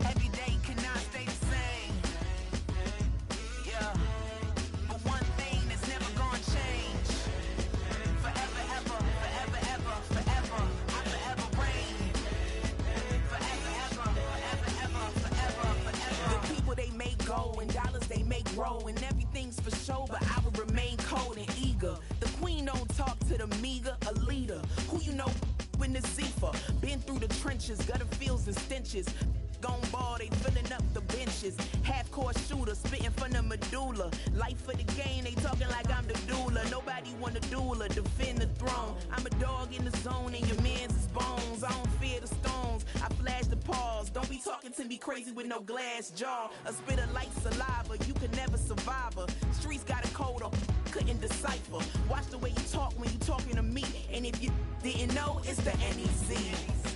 Every day cannot stay the same. Yeah. But one thing that's never gonna change. Forever, ever, forever, ever, forever. I forever reign. Forever, ever, forever, ever, forever, forever. The people they make go and dollars they make grow and everything's for show, but I will remain cold and eager. The queen don't talk to the meager, a leader. Who you know in the Zephyr? Been through the trenches, gutter fields and stenches. Gone ball, they filling up the benches. Half-court shooter, spitting from the medulla. Life for the game, they talking like I'm the doula. Nobody want a doula, defend the throne. I'm a dog in the zone and your man's is bones. I don't fear the stones, I flash the paws. Don't be talking to me crazy with no glass jaw. A spit of light saliva, you can never survive her. Streets got a code up, couldn't decipher. Watch the way you talk when you talking to me. And if you didn't know, it's the NEC.